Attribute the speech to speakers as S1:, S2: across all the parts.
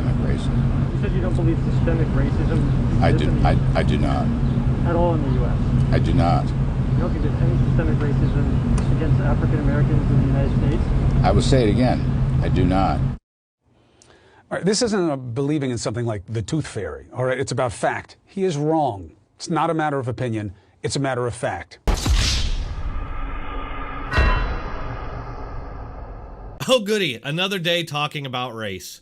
S1: systemic racism.
S2: You said you don't believe systemic racism
S1: I do not.
S2: At all in the U.S.?
S1: I do not.
S2: You don't think there's any systemic racism against African Americans in the United States?
S1: I will say it again. I do not.
S3: All right, this isn't believing in something like the tooth fairy. All right, it's about fact. He is wrong. It's not a matter of opinion. It's a matter of fact.
S4: Oh goody, another day talking about race.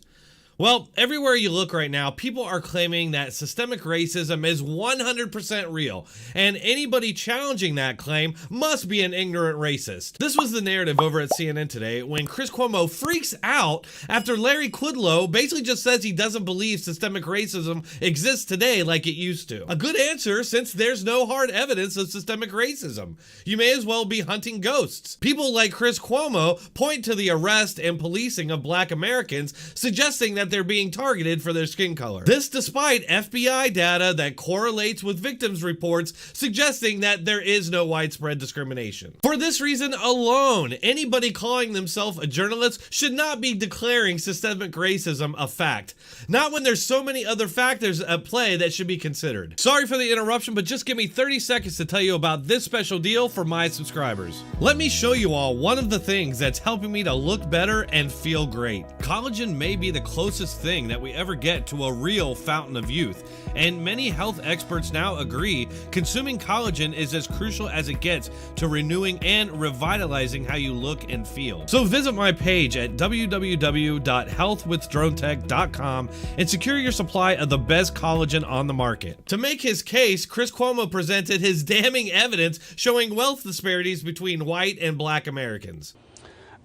S4: Well, everywhere you look right now, people are claiming that systemic racism is 100% real, and anybody challenging that claim must be an ignorant racist. This was the narrative over at CNN today when Chris Cuomo freaks out after Larry Kudlow basically just says he doesn't believe systemic racism exists today like it used to. A good answer, since there's no hard evidence of systemic racism. You may as well be hunting ghosts. People like Chris Cuomo point to the arrest and policing of Black Americans, suggesting that they're being targeted for their skin color. This despite FBI data that correlates with victims' reports suggesting that there is no widespread discrimination. For this reason alone, anybody calling themselves a journalist should not be declaring systemic racism a fact. Not when there's so many other factors at play that should be considered. Sorry for the interruption, but just give me 30 seconds to tell you about this special deal for my subscribers. Let me show you all one of the things that's helping me to look better and feel great. Collagen may be the closest thing that we ever get to a real fountain of youth, and many health experts now agree consuming collagen is as crucial as it gets to renewing and revitalizing how you look and feel. So visit my page at www.healthwithdronetech.com and secure your supply of the best collagen on the market. To make his case, Chris Cuomo presented his damning evidence showing wealth disparities between white and Black Americans.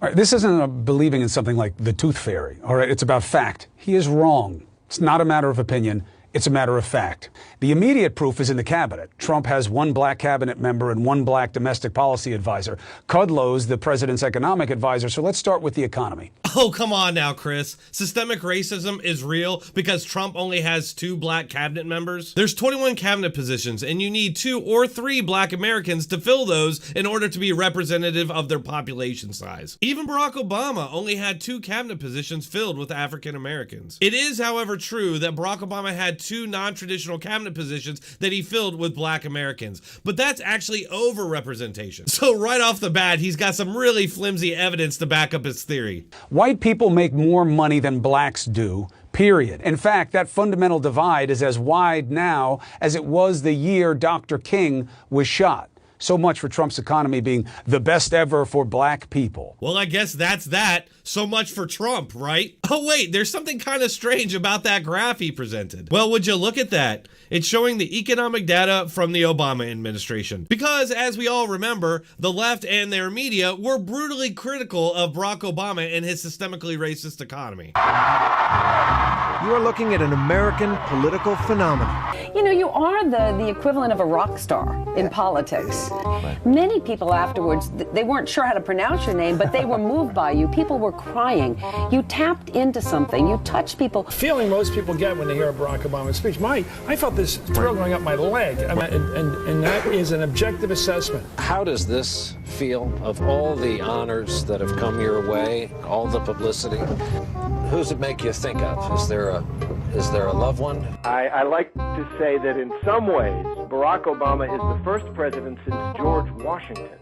S3: All right, this isn't believing in something like the tooth fairy. All right, it's about fact. He is wrong. It's not a matter of opinion. It's a matter of fact. The immediate proof is in the cabinet. Trump has one Black cabinet member and one Black domestic policy advisor. Kudlow's the president's economic advisor. So let's start with the economy.
S4: Oh, come on now, Chris. Systemic racism is real because Trump only has 2 Black cabinet members? There's 21 cabinet positions, and you need 2 or 3 Black Americans to fill those in order to be representative of their population size. Even Barack Obama only had 2 cabinet positions filled with African Americans. It is, however, true that Barack Obama had 2 non-traditional cabinet positions that he filled with Black Americans, but that's actually over-representation. So right off the bat, he's got some really flimsy evidence to back up his theory.
S3: White people make more money than blacks do, period. In fact, that fundamental divide is as wide now as it was the year Dr. King was shot. So much for Trump's economy being the best ever for Black people.
S4: Well, I guess that's that. So much for Trump, right? Oh wait, there's something kind of strange about that graph he presented. Well, would you look at that? It's showing the economic data from the Obama administration. Because, as we all remember, the left and their media were brutally critical of Barack Obama and his systemically racist economy.
S5: You are looking at an American political phenomenon.
S6: You know, you are the equivalent of a rock star in politics.
S5: Right.
S6: Many people afterwards, they weren't sure how to pronounce your name, but they were moved by you. People were crying. You tapped into something. You touched people.
S7: Feeling most people get when they hear a Barack Obama speech. I felt this thrill going up my leg, and that is an objective assessment.
S8: How does this feel of all the honors that have come your way, all the publicity? Who does it make you think of? Is there a loved one?
S9: I like to say that in some ways, Barack Obama is the first president since George Washington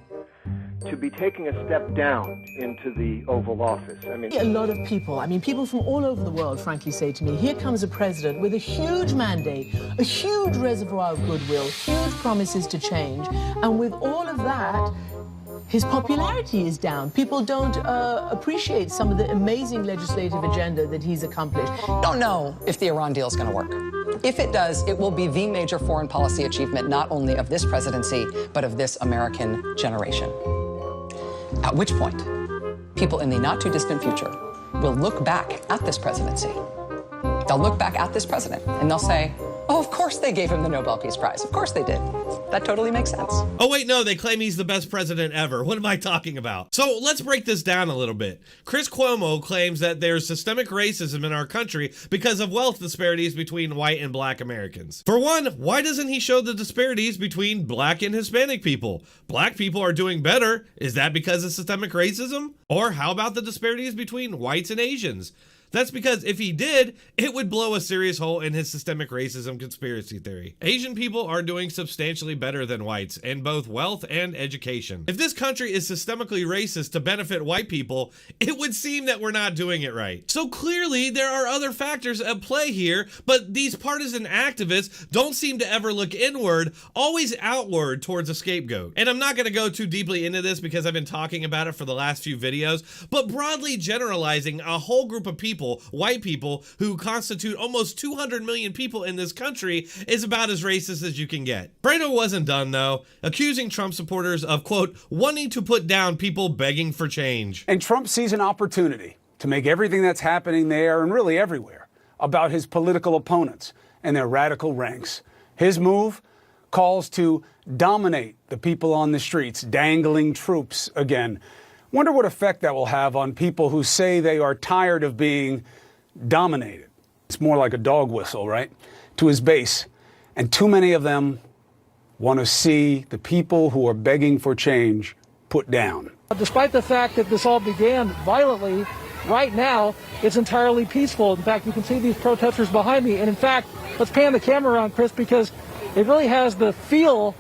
S9: to be taking a step down into the Oval Office. I mean,
S10: a lot of people, people from all over the world, frankly, say to me, here comes a president with a huge mandate, a huge reservoir of goodwill, huge promises to change, and with all of that, his popularity is down. People don't appreciate some of the amazing legislative agenda that he's accomplished.
S11: Don't know if the Iran deal is going to work. If it does, it will be the major foreign policy achievement not only of this presidency, but of this American generation. At which point, people in the not-too-distant future will look back at this presidency. They'll look back at this president, and they'll say, oh, of course they gave him the Nobel Peace Prize. Of course they did. That totally makes sense.
S4: Oh wait, no, they claim he's the best president ever. What am I talking about? So let's break this down a little bit. Chris Cuomo claims that there's systemic racism in our country because of wealth disparities between white and Black Americans. For one, why doesn't he show the disparities between Black and Hispanic people? Black people are doing better. Is that because of systemic racism? Or how about the disparities between whites and Asians? That's because if he did, it would blow a serious hole in his systemic racism conspiracy theory. Asian people are doing substantially better than whites in both wealth and education. If this country is systemically racist to benefit white people, it would seem that we're not doing it right. So clearly there are other factors at play here, but these partisan activists don't seem to ever look inward, always outward towards a scapegoat. And I'm not going to go too deeply into this because I've been talking about it for the last few videos, but broadly generalizing a whole group of people, white people, who constitute almost 200 million people in this country is about as racist as you can get. Brado wasn't done though, accusing Trump supporters of, quote, wanting to put down people begging for change.
S3: And Trump sees an opportunity to make everything that's happening there and really everywhere about his political opponents and their radical ranks. His move calls to dominate the people on the streets, dangling troops again. Wonder what effect that will have on people who say they are tired of being dominated. It's more like a dog whistle, right? To his base. And too many of them want to see the people who are begging for change put down.
S2: Despite the fact that this all began violently, right now it's entirely peaceful. In fact, you can see these protesters behind me. And in fact, let's pan the camera around, Chris, because it really has the feel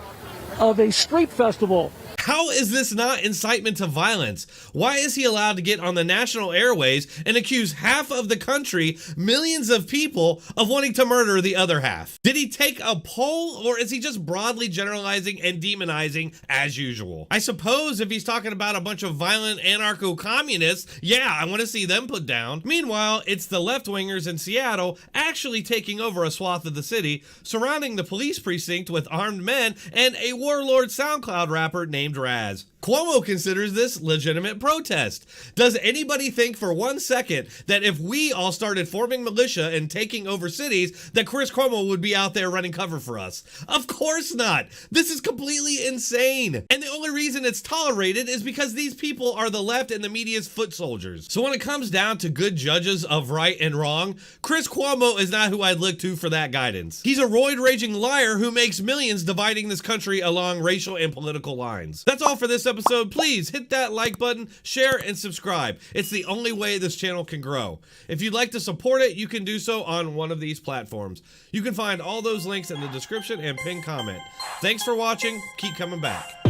S2: of a street festival.
S4: How is this not incitement to violence? Why is he allowed to get on the national airways and accuse half of the country, millions of people, of wanting to murder the other half? Did he take a poll, or is he just broadly generalizing and demonizing as usual? I suppose if he's talking about a bunch of violent anarcho-communists, yeah, I want to see them put down. Meanwhile, it's the left-wingers in Seattle actually taking over a swath of the city, surrounding the police precinct with armed men and a warlord SoundCloud rapper named Raz. Cuomo considers this legitimate protest. Does anybody think for 1 second that if we all started forming militia and taking over cities, that Chris Cuomo would be out there running cover for us? Of course not. This is completely insane. And the only reason it's tolerated is because these people are the left and the media's foot soldiers. So when it comes down to good judges of right and wrong, Chris Cuomo is not who I'd look to for that guidance. He's a roid-raging liar who makes millions dividing this country along racial and political lines. That's all for this episode. Please hit that like button, share, and subscribe. It's the only way this channel can grow. If you'd like to support it, you can do so on one of these platforms. You can find all those links in the description and pinned comment. Thanks for watching. Keep coming back.